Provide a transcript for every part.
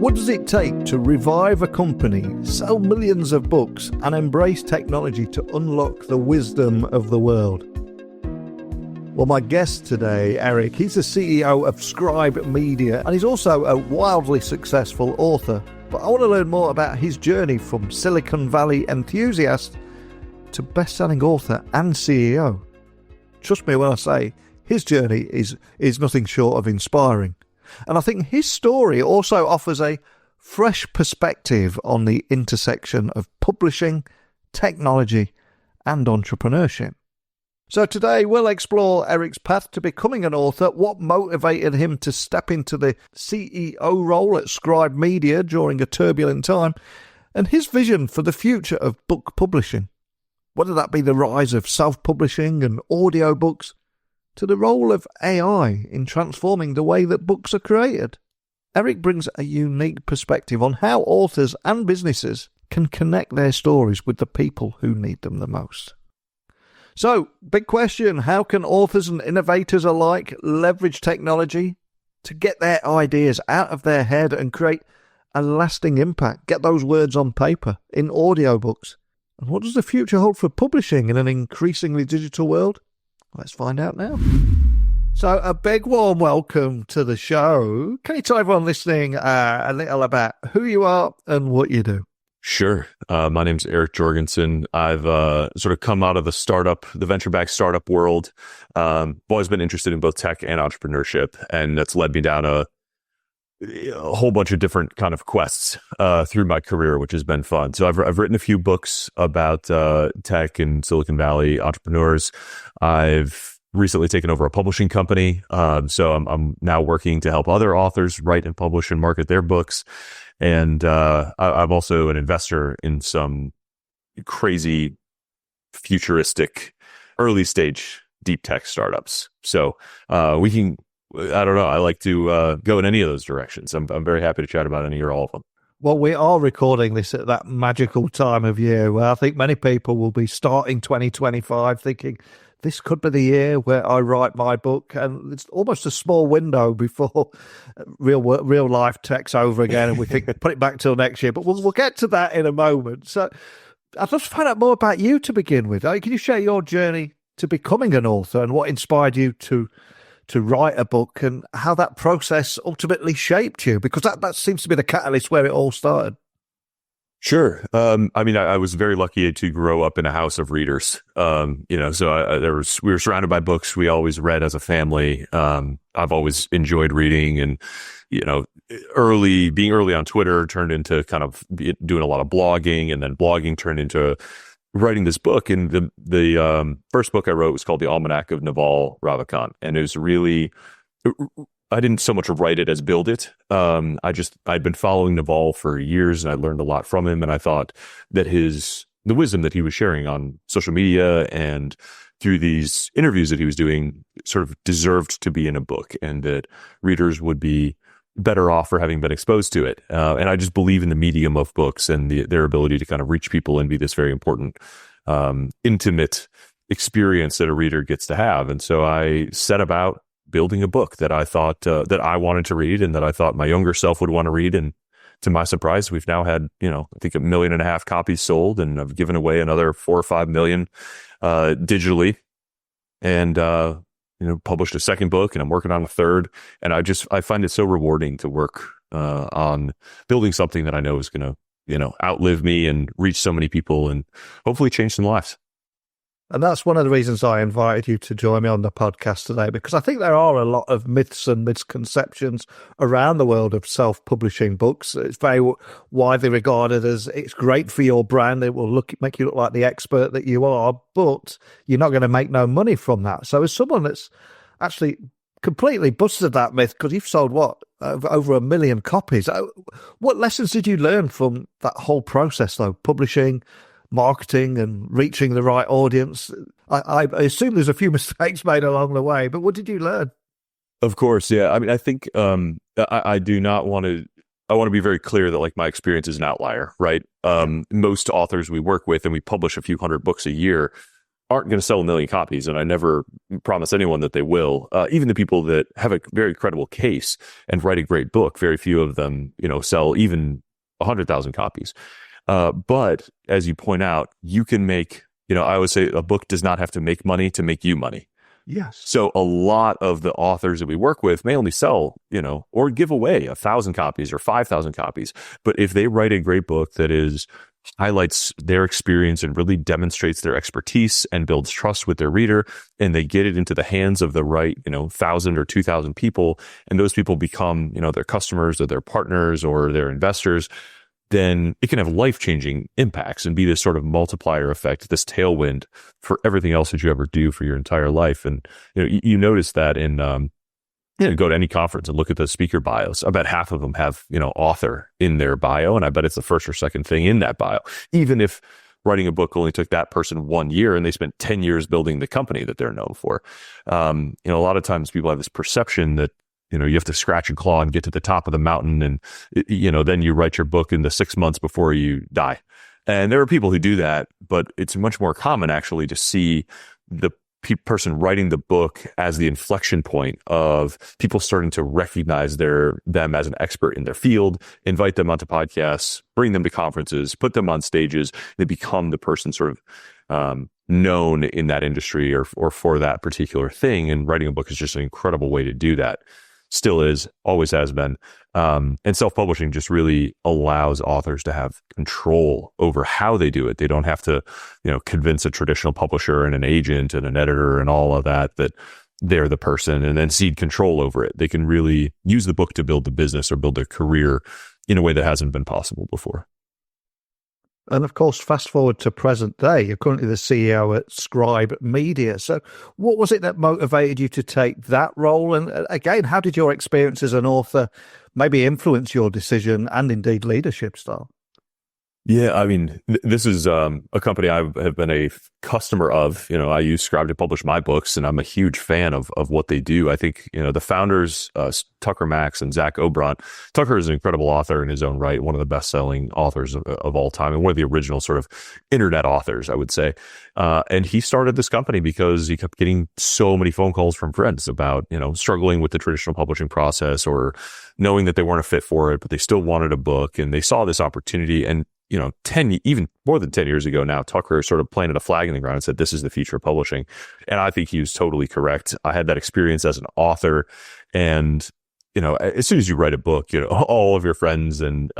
What does it take to revive a company, sell millions of books, and embrace technology to unlock the wisdom of the world? Well, my guest today, Eric, he's the CEO of Scribe Media, and he's also a wildly successful author. But I want to learn more about his journey from Silicon Valley enthusiast to best-selling author and CEO. Trust me when I say his journey is nothing short of inspiring. And I think his story also offers a fresh perspective on the intersection of publishing, technology, and entrepreneurship. So today we'll explore Eric's path to becoming an author, what motivated him to step into the CEO role at Scribe Media during a turbulent time, and his vision for the future of book publishing. Whether that be the rise of self-publishing and audiobooks, to the role of AI in transforming the way that books are created. Eric brings a unique perspective on how authors and businesses can connect their stories with the people who need them the most. So, big question, how can authors and innovators alike leverage technology to get their ideas out of their head and create a lasting impact, get those words on paper in audiobooks? And what does the future hold for publishing in an increasingly digital world? Let's find out now. So a big warm welcome to the show. Can you tell everyone listening a little about who you are and what you do? Sure. My name's Eric Jorgenson. I've sort of come out of the venture-backed startup world. I've always been interested in both tech and entrepreneurship, and that's led me down a whole bunch of different kind of quests through my career, which has been fun. So I've written a few books about tech and Silicon Valley entrepreneurs. I've recently taken over a publishing company, so I'm now working to help other authors write and publish and market their books. And I'm also an investor in some crazy, futuristic, early stage deep tech startups. So we can. I don't know. I like to go in any of those directions. I'm very happy to chat about any or all of them. Well, we are recording this at that magical time of year where I think many people will be starting 2025 thinking, this could be the year where I write my book. And it's almost a small window before real life takes over again. And we think, put it back till next year. But we'll get to that in a moment. So I'd love to find out more about you to begin with. Can you share your journey to becoming an author and what inspired you to write a book and how that process ultimately shaped you? Because that seems to be the catalyst where it all started. Sure. I was very lucky to grow up in a house of readers. So we were surrounded by books. We always read as a family. I've always enjoyed reading, and, being early on Twitter turned into kind of doing a lot of blogging, and then blogging turned into writing this book. And the first book I wrote was called the Almanack of Naval Ravikant. And it was really, I didn't so much write it as build it. I'd been following Naval for years, and I learned a lot from him. And I thought that the wisdom that he was sharing on social media and through these interviews that he was doing sort of deserved to be in a book, and that readers would be better off for having been exposed to it. And I just believe in the medium of books and their ability to kind of reach people and be this very important, intimate experience that a reader gets to have. And so I set about building a book that I thought that I wanted to read and that I thought my younger self would want to read. And to my surprise, we've now had, I think 1.5 million copies sold, and I've given away another 4 or 5 million digitally. And published a second book, and I'm working on a third. And I find it so rewarding to work on building something that I know is going to, outlive me and reach so many people and hopefully change some lives. And that's one of the reasons I invited you to join me on the podcast today, because I think there are a lot of myths and misconceptions around the world of self-publishing books. It's very widely regarded as it's great for your brand. It will make you look like the expert that you are, but you're not going to make no money from that. So as someone that's actually completely busted that myth, because you've sold over 1 million copies. What lessons did you learn from that whole process, though, publishing, marketing, and reaching the right audience? I assume there's a few mistakes made along the way, but what did you learn? Of course, yeah. I think I do not want to. I want to be very clear that my experience is an outlier, right? Most authors we work with, and we publish a few hundred books a year, aren't going to sell a million copies, and I never promise anyone that they will. Even the people that have a very credible case and write a great book, very few of them, sell even 100,000 copies. But as you point out, you can make, I always say a book does not have to make money to make you money. Yes. So a lot of the authors that we work with may only sell, or give away 1,000 copies or 5,000 copies. But if they write a great book that highlights their experience and really demonstrates their expertise and builds trust with their reader, and they get it into the hands of the right, 1,000 or 2,000 people, and those people become, their customers or their partners or their investors, then it can have life-changing impacts and be this sort of multiplier effect, this tailwind for everything else that you ever do for your entire life. And you notice that in go to any conference and look at the speaker bios. I bet half of them have author in their bio, and I bet it's the first or second thing in that bio. Even if writing a book only took that person 1 year and they spent 10 years building the company that they're known for. A lot of times people have this perception that you have to scratch and claw and get to the top of the mountain, and then you write your book in the 6 months before you die. And there are people who do that, but it's much more common actually to see the person writing the book as the inflection point of people starting to recognize them as an expert in their field, invite them onto podcasts, bring them to conferences, put them on stages. They become the person sort of known in that industry or for that particular thing. And writing a book is just an incredible way to do that. Still is, always has been. And self-publishing just really allows authors to have control over how they do it. They don't have to, convince a traditional publisher and an agent and an editor and all of that they're the person and then cede control over it. They can really use the book to build the business or build their career in a way that hasn't been possible before. And of course, fast forward to present day, you're currently the CEO at Scribe Media. So what was it that motivated you to take that role? And again, how did your experience as an author maybe influence your decision and indeed leadership style? Yeah, I mean, this is a company I have been a customer of. I use Scribe to publish my books, and I'm a huge fan of what they do. I think, the founders, Tucker Max and Zach Obrant. Tucker is an incredible author in his own right, one of the best-selling authors of all time, and one of the original sort of internet authors, I would say. And he started this company because he kept getting so many phone calls from friends about, struggling with the traditional publishing process or knowing that they weren't a fit for it, but they still wanted a book, and they saw this opportunity. And even more than 10 years ago now, Tucker sort of planted a flag in the ground and said, this is the future of publishing. And I think he was totally correct. I had that experience as an author, and as soon as you write a book, all of your friends and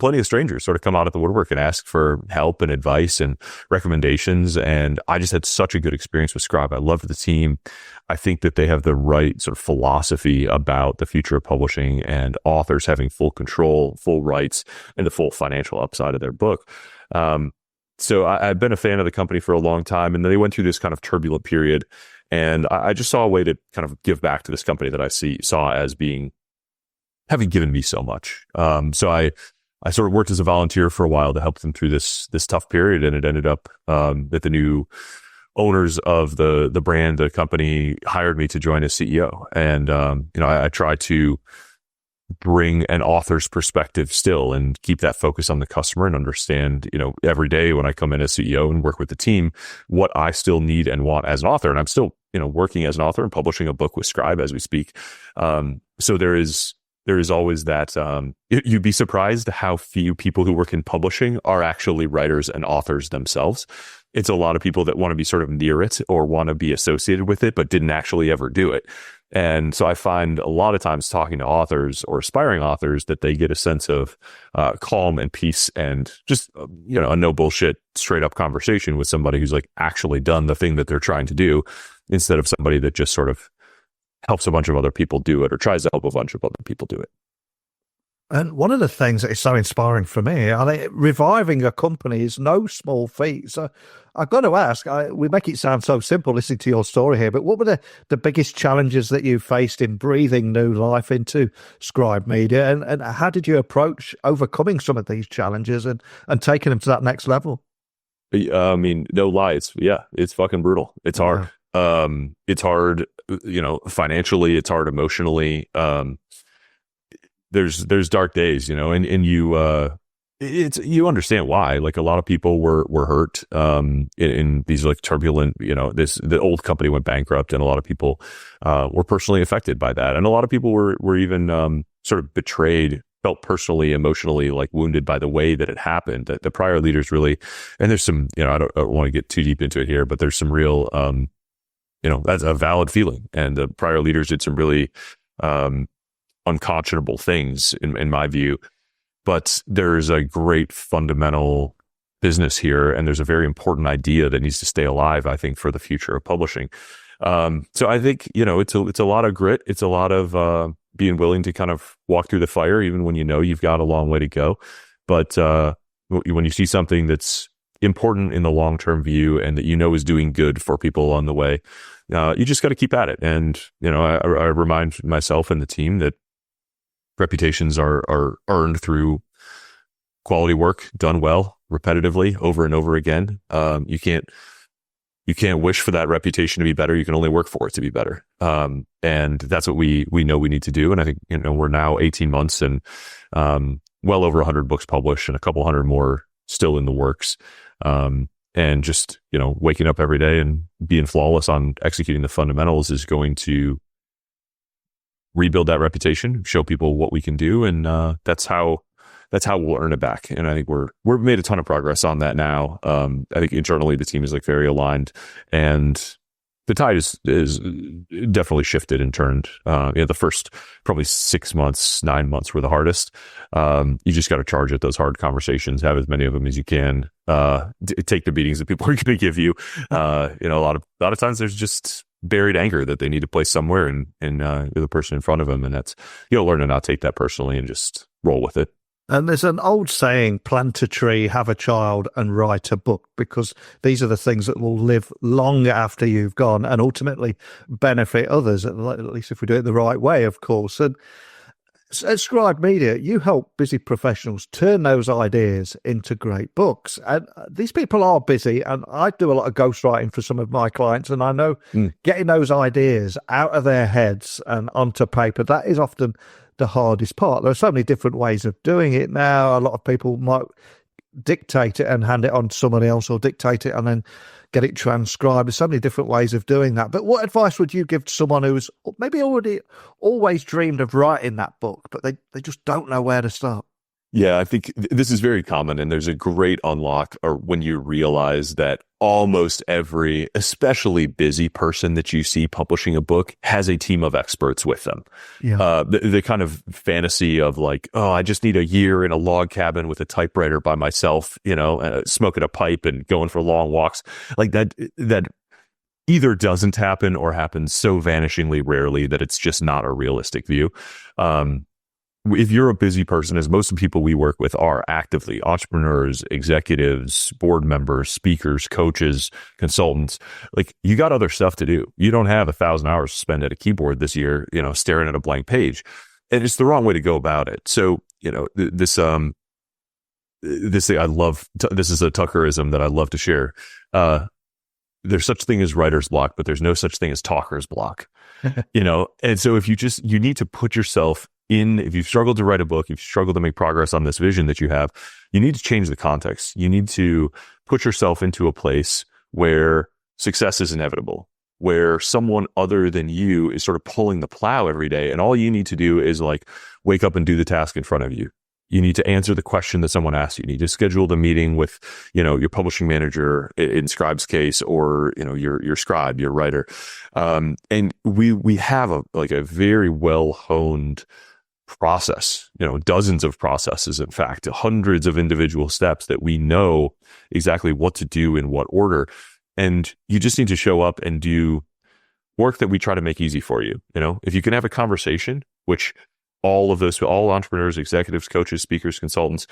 plenty of strangers sort of come out of the woodwork and ask for help and advice and recommendations. And I just had such a good experience with Scribe. I loved the team. I think that they have the right sort of philosophy about the future of publishing and authors having full control, full rights, and the full financial upside of their book. So I've been a fan of the company for a long time, and they went through this kind of turbulent period. And I just saw a way to kind of give back to this company that I saw as having given me so much. So I sort of worked as a volunteer for a while to help them through this tough period. And it ended up that the new owners of the brand, the company, hired me to join as CEO. And, I try to bring an author's perspective still and keep that focus on the customer and understand, every day when I come in as CEO and work with the team, what I still need and want as an author. And I'm still, working as an author and publishing a book with Scribe as we speak. So there is always that, you'd be surprised how few people who work in publishing are actually writers and authors themselves. It's a lot of people that want to be sort of near it or want to be associated with it, but didn't actually ever do it. And so I find a lot of times talking to authors or aspiring authors that they get a sense of calm and peace and just, a no bullshit, straight up conversation with somebody who's like actually done the thing that they're trying to do, instead of somebody that just sort of helps a bunch of other people do it or tries to help a bunch of other people do it. And one of the things that is so inspiring for me, reviving a company is no small feat. So I've got to ask, we make it sound so simple listening to your story here, but what were the biggest challenges that you faced in breathing new life into Scribe Media? And how did you approach overcoming some of these challenges and taking them to that next level? I mean, no lie. It's fucking brutal. It's hard. Yeah. It's hard, financially, it's hard emotionally. There's dark days, and you it's, you understand why. Like, a lot of people were hurt in these like turbulent, the old company went bankrupt, and a lot of people were personally affected by that, and a lot of people were even sort of betrayed, felt personally, emotionally like wounded by the way that it happened. That the prior leaders really, and there's some, I don't want to get too deep into it here, but there's some real that's a valid feeling, and the prior leaders did some really unconscionable things in my view. But there's a great fundamental business here, and there's a very important idea that needs to stay alive, I think, for the future of publishing. So I think, it's a lot of grit. It's a lot of being willing to kind of walk through the fire, even when you've got a long way to go. But when you see something that's important in the long-term view and that is doing good for people along the way, you just got to keep at it. And, I remind myself and the team that reputations are earned through quality work done well, repetitively, over and over again. You can't wish for that reputation to be better. You can only work for it to be better. And that's what we know we need to do. And I think, we're now 18 months and well over 100 books published and a couple hundred more still in the works. And just, waking up every day and being flawless on executing the fundamentals is going to rebuild that reputation, show people what we can do, and that's how we'll earn it back. And I think we've made a ton of progress on that now. I think internally the team is like very aligned, and the tide is definitely shifted and turned. The first probably 6 months, 9 months were the hardest. You just got to charge at those hard conversations, have as many of them as you can. Take the beatings that people are going to give you. A lot of times there's just buried anger that they need to place somewhere in the person in front of them, and that's, you'll learn to not take that personally and just roll with it. And there's an old saying, plant a tree, have a child, and write a book, because these are the things that will live long after you've gone and ultimately benefit others, at least if we do it the right way, of course. And at Scribe Media, you help busy professionals turn those ideas into great books. And these people are busy, and I do a lot of ghostwriting for some of my clients, and I know getting those ideas out of their heads and onto paper, that is often the hardest part. There are so many different ways of doing it now. A lot of people might dictate it and hand it on to somebody else, or dictate it and then get it transcribed. There's so many different ways of doing that. But what advice would you give to someone who's maybe always dreamed of writing that book, but they just don't know where to start? Yeah, I think this is very common, and there's a great unlock or when you realize that almost every, especially busy person that you see publishing a book has a team of experts with them. Yeah. The kind of fantasy of like, oh, I just need a year in a log cabin with a typewriter by myself, smoking a pipe and going for long walks, like that either doesn't happen or happens so vanishingly rarely that it's just not a realistic view. If you're a busy person, as most of the people we work with are actively entrepreneurs, executives, board members, speakers, coaches, consultants, like you got other stuff to do. You don't have 1,000 hours to spend at a keyboard this year, staring at a blank page, and it's the wrong way to go about it. So, this thing I love, this is a Tuckerism that I love to share. There's such thing as writer's block, but there's no such thing as talker's block, and so if you need to put yourself if you've struggled to write a book, if you've struggled to make progress on this vision that you have, you need to change the context. You need to put yourself into a place where success is inevitable, where someone other than you is sort of pulling the plow every day. And all you need to do is like wake up and do the task in front of you. You need to answer the question that someone asks you. You need to schedule the meeting with, your publishing manager in Scribe's case, or, your scribe, your writer. And we have a very well-honed process, dozens of processes, in fact, hundreds of individual steps that we know exactly what to do in what order. And you just need to show up and do work that we try to make easy for you. If you can have a conversation, which all entrepreneurs, executives, coaches, speakers, consultants,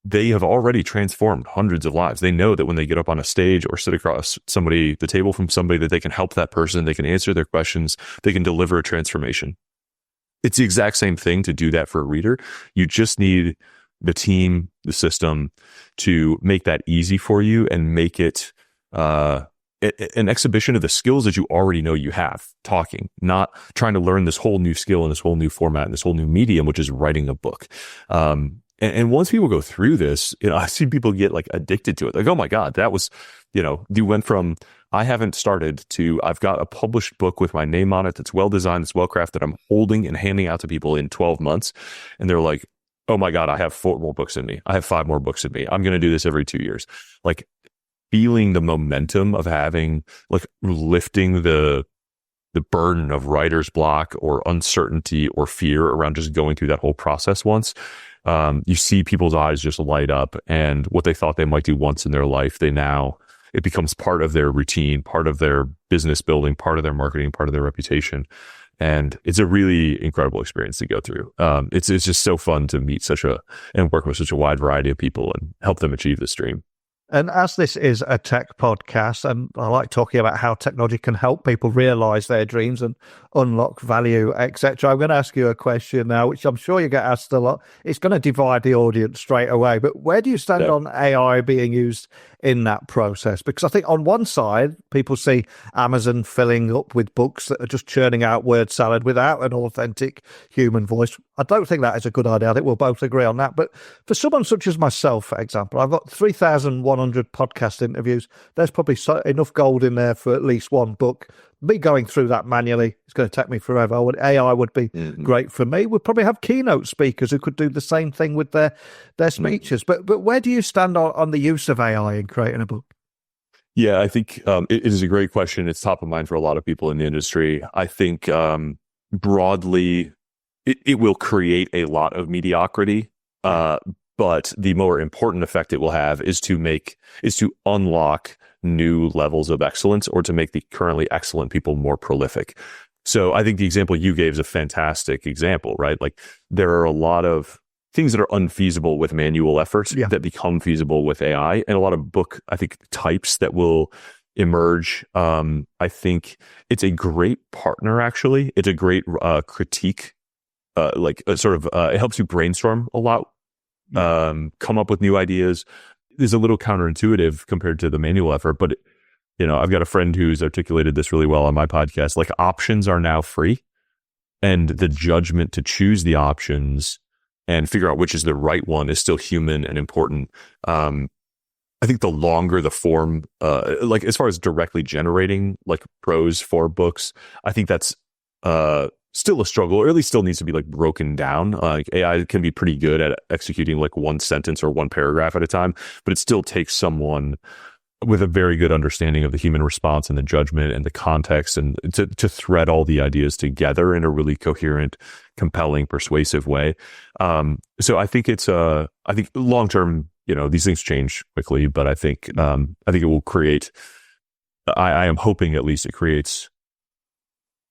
they have already transformed hundreds of lives. They know that when they get up on a stage or sit across the table from somebody, that they can help that person, they can answer their questions, they can deliver a transformation. It's the exact same thing to do that for a reader. You just need the team, the system to make that easy for you and make it an exhibition of the skills that you already know you have, talking, not trying to learn this whole new skill and this whole new format and this whole new medium, which is writing a book. And once people go through this, I've seen people get like addicted to it. Like, oh my God, that was, you went from I haven't started to I've got a published book with my name on it that's well designed, it's well crafted, I'm holding and handing out to people in 12 months. And they're like, oh my God, I have 4 more books in me. I have 5 more books in me. I'm going to do this every 2 years. Like feeling the momentum of having, like lifting the burden of writer's block or uncertainty or fear around just going through that whole process once. You see people's eyes just light up, and what they thought they might do once in their life, it becomes part of their routine, part of their business building, part of their marketing, part of their reputation. And it's a really incredible experience to go through. It's just so fun to meet and work with such a wide variety of people and help them achieve this dream. And as this is a tech podcast, and I like talking about how technology can help people realize their dreams and unlock value, etc., I'm going to ask you a question now, which I'm sure you get asked a lot. It's going to divide the audience straight away, but where do you stand on AI being used in that process? Because I think on one side, people see Amazon filling up with books that are just churning out word salad without an authentic human voice. I don't think that is a good idea. I think we'll both agree on that. But for someone such as myself, for example, I've got 3,100 podcast interviews. There's probably enough gold in there for at least one book. Me going through that manually, it's going to take me forever. AI would be great for me. We'd probably have keynote speakers who could do the same thing with their speeches. But where do you stand on the use of AI in creating a book? Yeah, I think it is a great question. It's top of mind for a lot of people in the industry. I think broadly, it will create a lot of mediocrity. But the more important effect it will have is to unlock new levels of excellence, or to make the currently excellent people more prolific. So I think the example you gave is a fantastic example, right? Like there are a lot of things that are unfeasible with manual effort that become feasible with AI, and a lot of book, I think, types that will emerge. I think it's a great partner, actually. It's a great critique, it helps you brainstorm a lot, come up with new ideas. Is a little counterintuitive compared to the manual effort, but I've got a friend who's articulated this really well on my podcast. Like options are now free, and the judgment to choose the options and figure out which is the right one is still human and important. I think the longer the form, like as far as directly generating like prose for books, I think that's still a struggle, or at least still needs to be like broken down. Like AI can be pretty good at executing like one sentence or one paragraph at a time, but it still takes someone with a very good understanding of the human response and the judgment and the context, and to thread all the ideas together in a really coherent, compelling, persuasive way. So I think I think long term, these things change quickly, but I think it will create, I am hoping at least it creates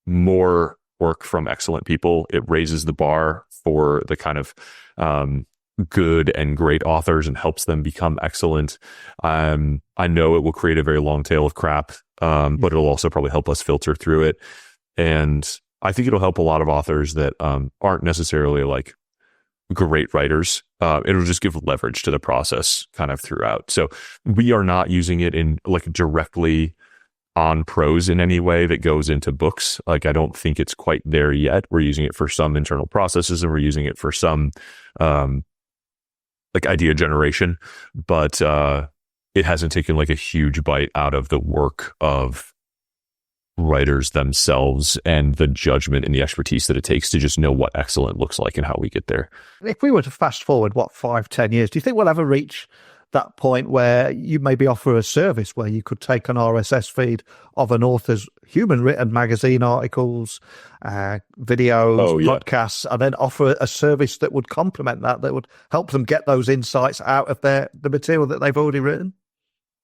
more work from excellent people. It raises the bar for the kind of good and great authors and helps them become excellent. I know it will create a very long tail of crap, but it'll also probably help us filter through it. And I think it'll help a lot of authors that aren't necessarily like great writers. It'll just give leverage to the process kind of throughout. So we are not using it in like directly on prose in any way that goes into books. Like I don't think it's quite there yet. We're using it for some internal processes, and we're using it for some like idea generation, but it hasn't taken like a huge bite out of the work of writers themselves and the judgment and the expertise that it takes to just know what excellent looks like and how we get there. If we were to fast forward 5-10 years, do you think we'll ever reach that point where you maybe offer a service where you could take an RSS feed of an author's human written magazine articles, videos, podcasts, and then offer a service that would complement that would help them get those insights out of the material that they've already written?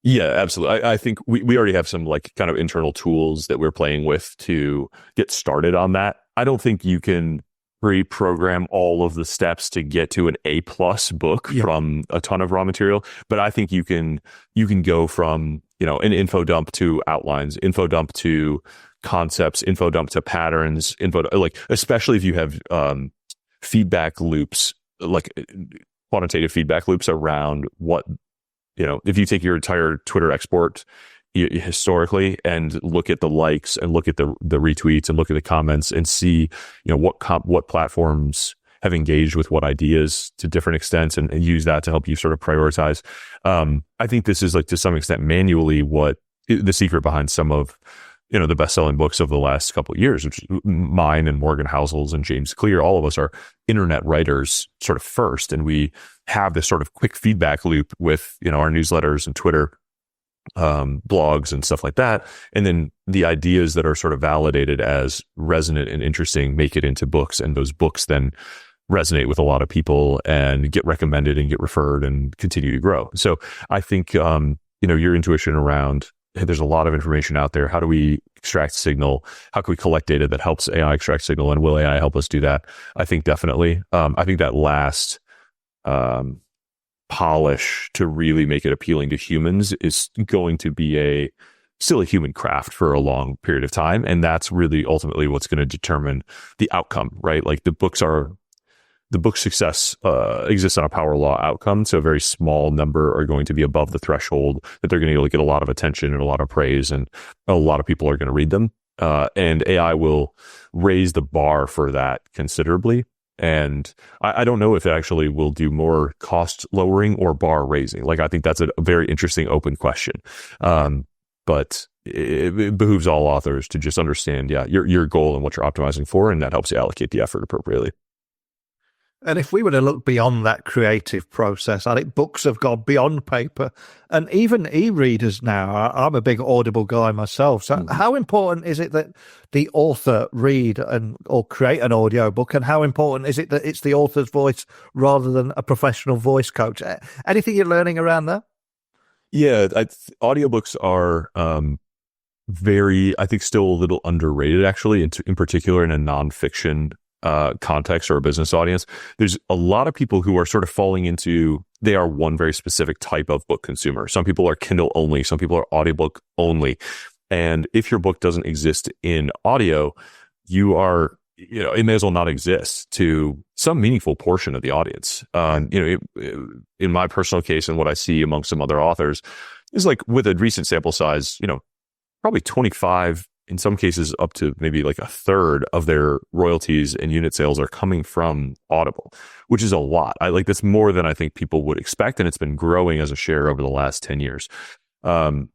Yeah, absolutely. I think we already have some like kind of internal tools that we're playing with to get started on that. I don't think you can pre-program all of the steps to get to an A+ book from a ton of raw material, but I think you can go from an info dump to outlines, info dump to concepts, info dump to patterns, especially if you have feedback loops, like quantitative feedback loops around what if you take your entire Twitter export historically and look at the likes and look at the retweets and look at the comments and see what platforms have engaged with what ideas to different extents and use that to help you sort of prioritize. I think this is like to some extent manually what the secret behind some of, the best-selling books of the last couple of years, which mine and Morgan Housel's and James Clear, all of us are internet writers sort of first. And we have this sort of quick feedback loop with, our newsletters and Twitter, blogs and stuff like that. And then the ideas that are sort of validated as resonant and interesting make it into books. And those books then resonate with a lot of people and get recommended and get referred and continue to grow. So I think, your intuition around, hey, there's a lot of information out there. How do we extract signal? How can we collect data that helps AI extract signal? And will AI help us do that? I think definitely. I think that last polish to really make it appealing to humans is going to be still a human craft for a long period of time. And that's really ultimately what's going to determine the outcome, right? Like the book success exists on a power law outcome. So a very small number are going to be above the threshold that they're going to get a lot of attention and a lot of praise, and a lot of people are going to read them. And AI will raise the bar for that considerably. And I don't know if it actually will do more cost lowering or bar raising. Like, I think that's a very interesting open question. But it behooves all authors to just understand, your goal and what you're optimizing for, and that helps you allocate the effort appropriately. And if we were to look beyond that creative process, I think books have gone beyond paper, and even e-readers now. I'm a big Audible guy myself. So how important is it that the author read or create an audio book, and how important is it that it's the author's voice rather than a professional voice coach? Anything you're learning around that? Yeah, audiobooks are I think still a little underrated, actually, in particular in a nonfiction context or a business audience. There's a lot of people who are sort of falling into, they are one very specific type of book consumer. Some people are Kindle only, some people are audiobook only. And if your book doesn't exist in audio, it may as well not exist to some meaningful portion of the audience. In my personal case, and what I see among some other authors is, like, with a recent sample size, probably 25, in some cases up to maybe like a third of their royalties and unit sales are coming from Audible, which is a lot. That's more than I think people would expect. And it's been growing as a share over the last 10 years. So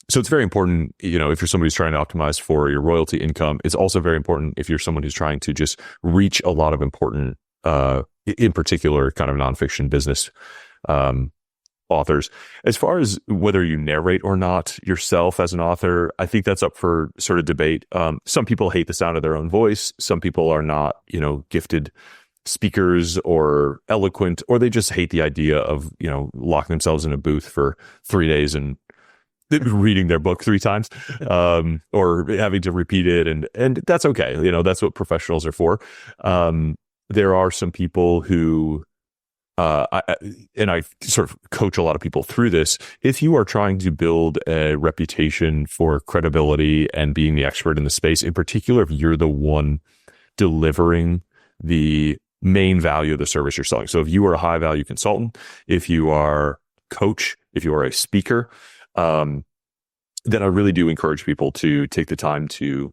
it's very important, if you're somebody who's trying to optimize for your royalty income. It's also very important if you're someone who's trying to just reach a lot of important, in particular, kind of nonfiction business, authors. As far as whether you narrate or not yourself as an author, I think that's up for sort of debate. Some people hate the sound of their own voice. Some people are not, gifted speakers or eloquent, or they just hate the idea of, locking themselves in a booth for 3 days and reading their book 3 times, or having to repeat it. And that's okay. That's what professionals are for. There are some people who, I sort of coach a lot of people through this. If you are trying to build a reputation for credibility and being the expert in the space, in particular, if you're the one delivering the main value of the service you're selling. So if you are a high value consultant, if you are a coach, if you are a speaker, then I really do encourage people to take the time to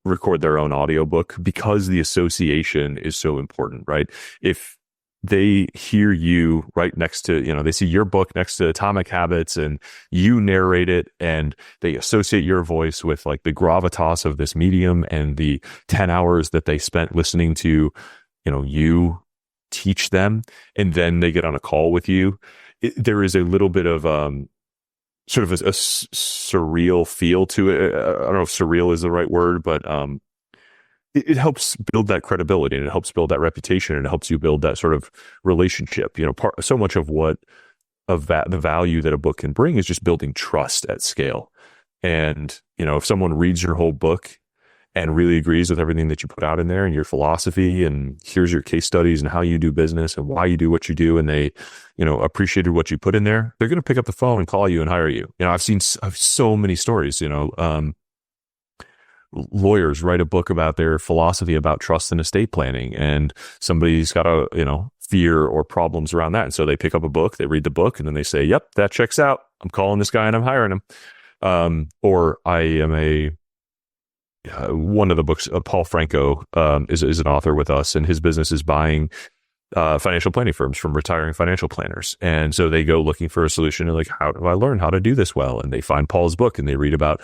record their own audiobook, because the association is so important, right? If they hear you right next to, they see your book next to Atomic Habits and you narrate it, and they associate your voice with like the gravitas of this medium and the 10 hours that they spent listening to, you teach them, and then they get on a call with you. There is a little bit of sort of a surreal feel to it. I don't know if surreal is the right word, but it helps build that credibility, and it helps build that reputation, and it helps you build that sort of relationship. So much of the value that a book can bring is just building trust at scale. And, if someone reads your whole book and really agrees with everything that you put out in there and your philosophy, and here's your case studies and how you do business and why you do what you do, and they, appreciated what you put in there, they're going to pick up the phone and call you and hire you. I've so many stories, lawyers write a book about their philosophy about trust and estate planning, and somebody's got a, fear or problems around that. And so they pick up a book, they read the book, and then they say, yep, that checks out. I'm calling this guy and I'm hiring him. Or I am a one of the books, Paul Franco is an author with us, and his business is buying financial planning firms from retiring financial planners. And so they go looking for a solution, and like, how do I learn how to do this well? And they find Paul's book and they read about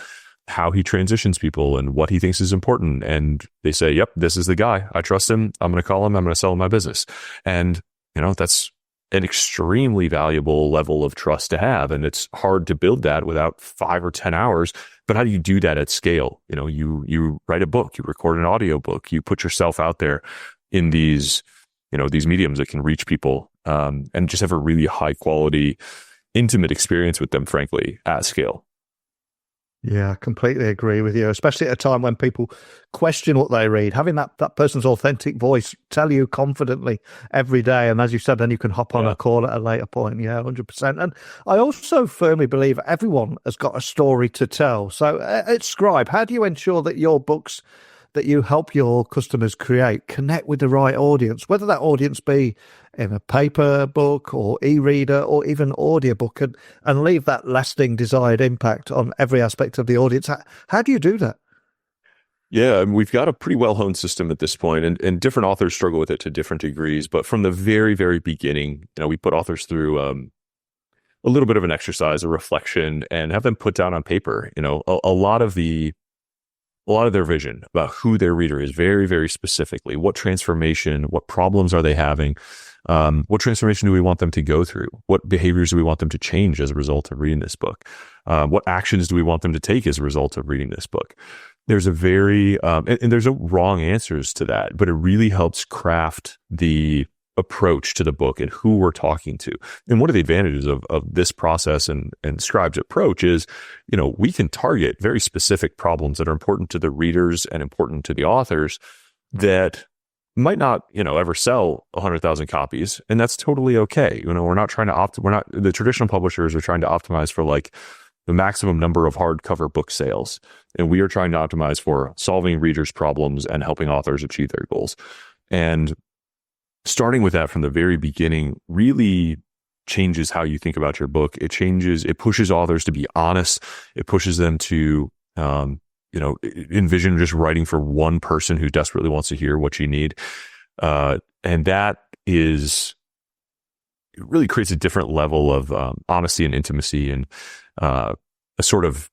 how he transitions people and what he thinks is important. And they say, yep, this is the guy. I trust him. I'm going to call him. I'm going to sell him my business. And, that's an extremely valuable level of trust to have. And it's hard to build that without 5 or 10 hours. But how do you do that at scale? You write a book, you record an audio book, you put yourself out there in these mediums that can reach people, and just have a really high quality, intimate experience with them, frankly, at scale. Yeah, I completely agree with you, especially at a time when people question what they read. Having that person's authentic voice tell you confidently every day. And as you said, then you can hop on a call at a later point. Yeah, 100%. And I also firmly believe everyone has got a story to tell. So at Scribe, how do you ensure that your books that you help your customers create connect with the right audience, whether that audience be in a paper book or e-reader or even audiobook, and leave that lasting desired impact on every aspect of the audience? How do you do that? Yeah, I mean, we've got a pretty well-honed system at this point, and different authors struggle with it to different degrees. But from the very, very beginning, we put authors through a little bit of an exercise, a reflection, and have them put down on paper, a lot of their vision about who their reader is, very, very specifically. What transformation, what problems are they having? What transformation do we want them to go through? What behaviors do we want them to change as a result of reading this book? What actions do we want them to take as a result of reading this book? There's a very, and there's no wrong answers to that, but it really helps craft the approach to the book and who we're talking to. And one of the advantages of this process and Scribe's approach is, we can target very specific problems that are important to the readers and important to the authors that might not, ever sell 100,000 copies. And that's totally okay. We're not trying to the traditional publishers are trying to optimize for like the maximum number of hardcover book sales. And we are trying to optimize for solving readers' problems and helping authors achieve their goals. And starting with that from the very beginning really changes how you think about your book. It pushes authors to be honest. It pushes them to, envision just writing for one person who desperately wants to hear what you need. And that it really creates a different level of honesty and intimacy, and a sort of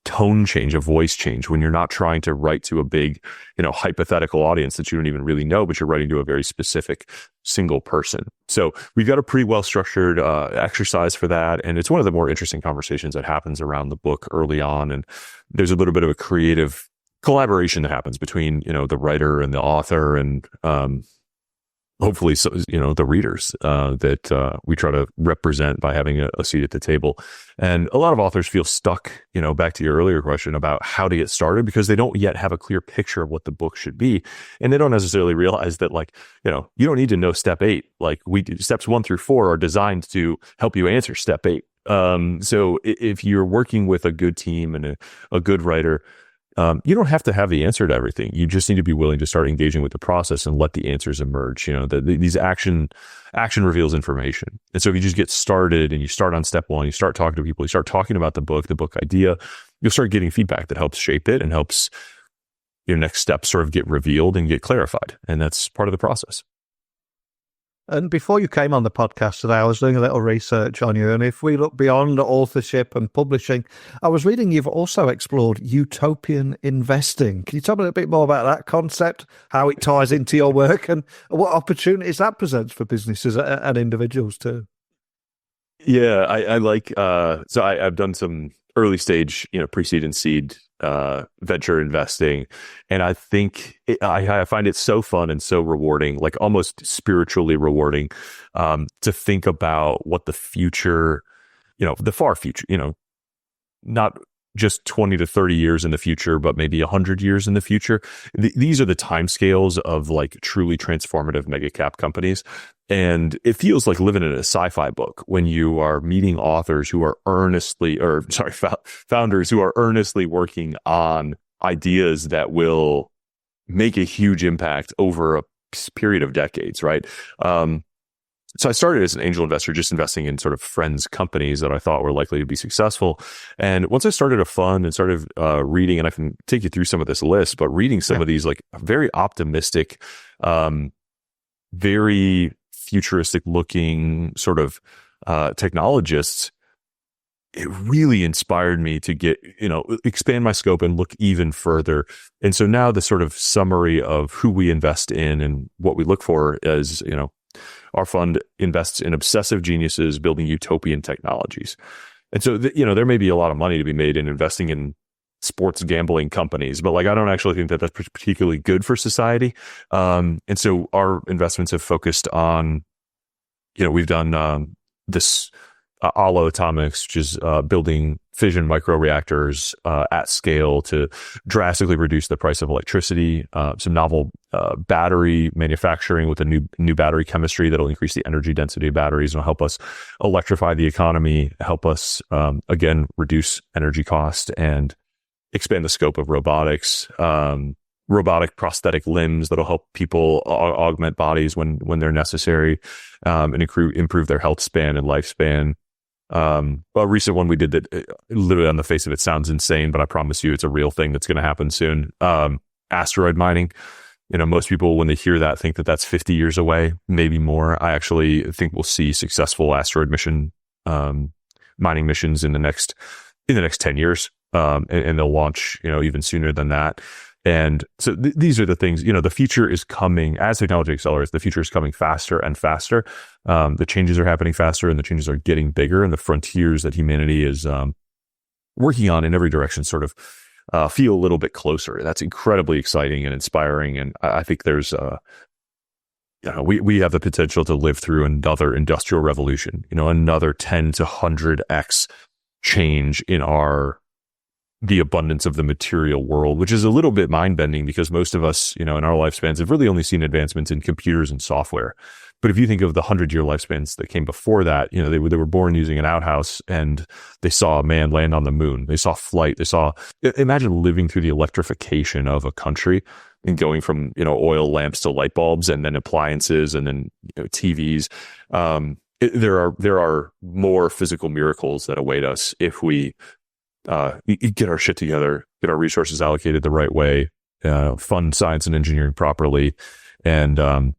tone change, a voice change, when you're not trying to write to a big, hypothetical audience that you don't even really know, but you're writing to a very specific single person. So we've got a pretty well-structured exercise for that. And it's one of the more interesting conversations that happens around the book early on. And there's a little bit of a creative collaboration that happens between, the writer and the author, and hopefully, the readers that we try to represent by having a seat at the table. And a lot of authors feel stuck, back to your earlier question about how to get started, because they don't yet have a clear picture of what the book should be. And they don't necessarily realize that, you don't need to know step 8. Steps 1 through 4 are designed to help you answer step 8. So if you're working with a good team and a good writer, you don't have to have the answer to everything. You just need to be willing to start engaging with the process and let the answers emerge. These action reveals information. And so if you just get started and you start on step 1, you start talking to people, you start talking about the book idea, you'll start getting feedback that helps shape it and helps your next steps sort of get revealed and get clarified. And that's part of the process. And before you came on the podcast today, I was doing a little research on you. And if we look beyond authorship and publishing, I was reading you've also explored utopian investing. Can you tell me a bit more about that concept, how it ties into your work, and what opportunities that presents for businesses and individuals too? Yeah, I like, so I've done some early stage, pre-seed and seed venture investing. And I think I find it so fun and so rewarding, like almost spiritually rewarding, to think about what the future, the far future, not just 20 to 30 years in the future, but maybe 100 years in the future. These are the timescales of like truly transformative mega cap companies. And it feels like living in a sci-fi book when you are meeting authors who are founders who are earnestly working on ideas that will make a huge impact over a period of decades, right? So I started as an angel investor, just investing in sort of friends' companies that I thought were likely to be successful. And once I started a fund and started reading, and I can take you through some of this list, but reading some of these like very optimistic, very futuristic looking sort of technologists, it really inspired me to expand my scope and look even further. And so now the sort of summary of who we invest in and what we look for is, our fund invests in obsessive geniuses building utopian technologies. And so, there may be a lot of money to be made in investing in sports gambling companies, but like, I don't actually think that that's particularly good for society. And so our investments have focused on, we've done this Allo Atomics, which is building fission microreactors at scale to drastically reduce the price of electricity. Some novel battery manufacturing with a new battery chemistry that'll increase the energy density of batteries and will help us electrify the economy, help us again reduce energy cost and expand the scope of robotics. Robotic prosthetic limbs that'll help people augment bodies when they're necessary, and improve their health span and lifespan. A recent one we did that literally on the face of it sounds insane, but I promise you it's a real thing that's going to happen soon. Asteroid mining. Most people, when they hear that, think that that's 50 years away, maybe more. I actually think we'll see successful asteroid mining missions in the next 10 years. And they'll launch, even sooner than that. And so these are the things, the future is coming as technology accelerates. The future is coming faster and faster. The changes are happening faster and the changes are getting bigger, and the frontiers that humanity is working on in every direction sort of feel a little bit closer. That's incredibly exciting and inspiring. And I think there's we have the potential to live through another industrial revolution, another 10 to 100x change in the abundance of the material world, which is a little bit mind-bending because most of us, in our lifespans have really only seen advancements in computers and software. But if you think of the 100-year lifespans that came before that, they were born using an outhouse and they saw a man land on the moon. They saw flight. Imagine living through the electrification of a country and going from, oil lamps to light bulbs and then appliances and then, TVs. There are more physical miracles that await us if we get our shit together, get our resources allocated the right way, fund science and engineering properly, and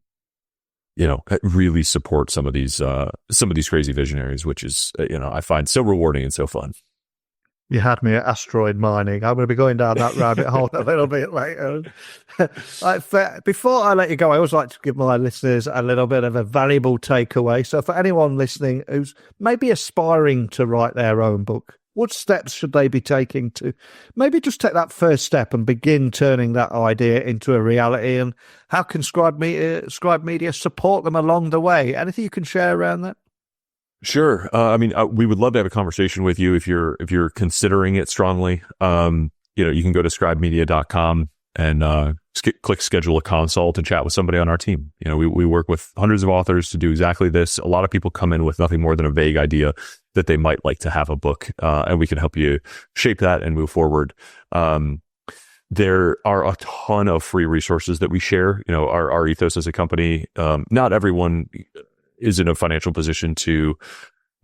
really support some of these crazy visionaries, which is I find so rewarding and so fun. You had me at asteroid mining. I'm going to be going down that rabbit hole a little bit later. Before I let you go, I always like to give my listeners a little bit of a valuable takeaway. So for anyone listening who's maybe aspiring to write their own book, what steps should they be taking to maybe just take that first step and begin turning that idea into a reality? And how can Scribe Media support them along the way? Anything you can share around that? Sure. We would love to have a conversation with you if you're considering it strongly. You can go to scribemedia.com and click schedule a consult to chat with somebody on our team. We work with hundreds of authors to do exactly this. A lot of people come in with nothing more than a vague idea that they might like to have a book, and we can help you shape that and move forward. There are a ton of free resources that we share. Our ethos as a company, not everyone is in a financial position to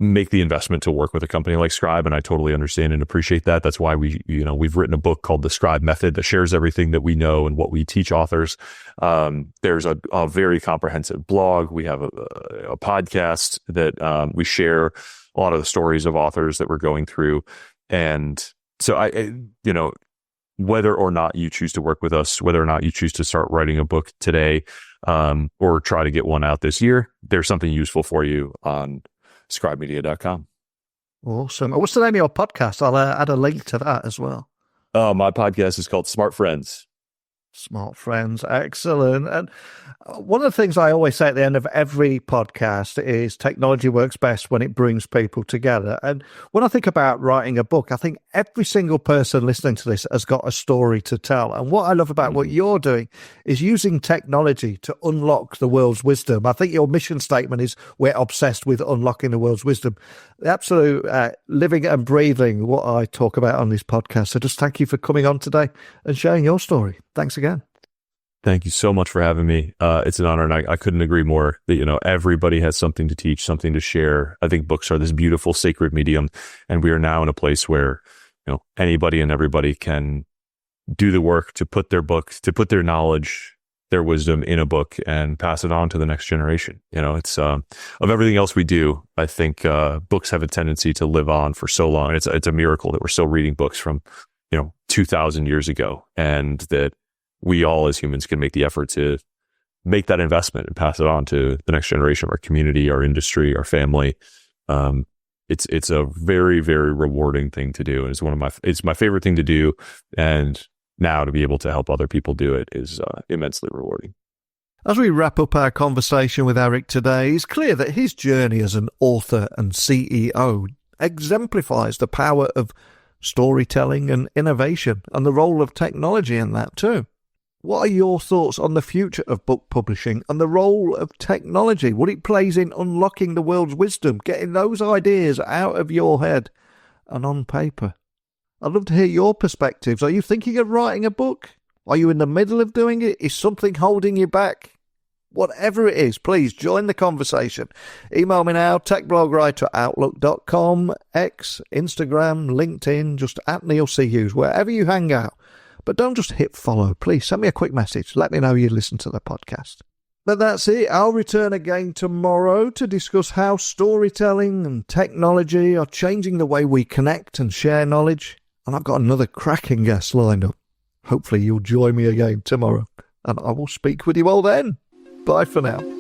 make the investment to work with a company like Scribe, and I totally understand and appreciate that. That's why we've written a book called The Scribe Method that shares everything that we know and what we teach authors. There's a very comprehensive blog. We have a podcast that we share a lot of the stories of authors that we're going through. And so whether or not you choose to work with us, whether or not you choose to start writing a book today, or try to get one out this year, there's something useful for you on scribemedia.com. Awesome. What's the name of your podcast? I'll add a link to that as well. My podcast is called Smart Friends. Smart Friends. Excellent. And one of the things I always say at the end of every podcast is technology works best when it brings people together. And when I think about writing a book, I think every single person listening to this has got a story to tell. And what I love about what you're doing is using technology to unlock the world's wisdom. I think your mission statement is we're obsessed with unlocking the world's wisdom. The absolute living and breathing what I talk about on this podcast. So just thank you for coming on today and sharing your story. Thanks again. Thank you so much for having me. It's an honor, and I couldn't agree more that, everybody has something to teach, something to share. I think books are this beautiful, sacred medium, and we are now in a place where, anybody and everybody can do the work to put their knowledge, their wisdom in a book and pass it on to the next generation. It's, of everything else we do, I think, books have a tendency to live on for so long. It's a miracle that we're still reading books from, 2000 years ago, and that we all as humans can make the effort to make that investment and pass it on to the next generation of our community, our industry, our family. It's a very, very rewarding thing to do. And it's my favorite thing to do. And now to be able to help other people do it is immensely rewarding. As we wrap up our conversation with Eric today, it's clear that his journey as an author and CEO exemplifies the power of storytelling and innovation, and the role of technology in that too. What are your thoughts on the future of book publishing and the role of technology? What it plays in unlocking the world's wisdom, getting those ideas out of your head and on paper? I'd love to hear your perspectives. Are you thinking of writing a book? Are you in the middle of doing it? Is something holding you back? Whatever it is, please join the conversation. Email me now, techblogwriter@outlook.com, X, Instagram, LinkedIn, just @Neil C. Hughes, wherever you hang out. But don't just hit follow. Please send me a quick message. Let me know you listen to the podcast. But that's it. I'll return again tomorrow to discuss how storytelling and technology are changing the way we connect and share knowledge. And I've got another cracking guest lined up. Hopefully you'll join me again tomorrow. And I will speak with you all then. Bye for now.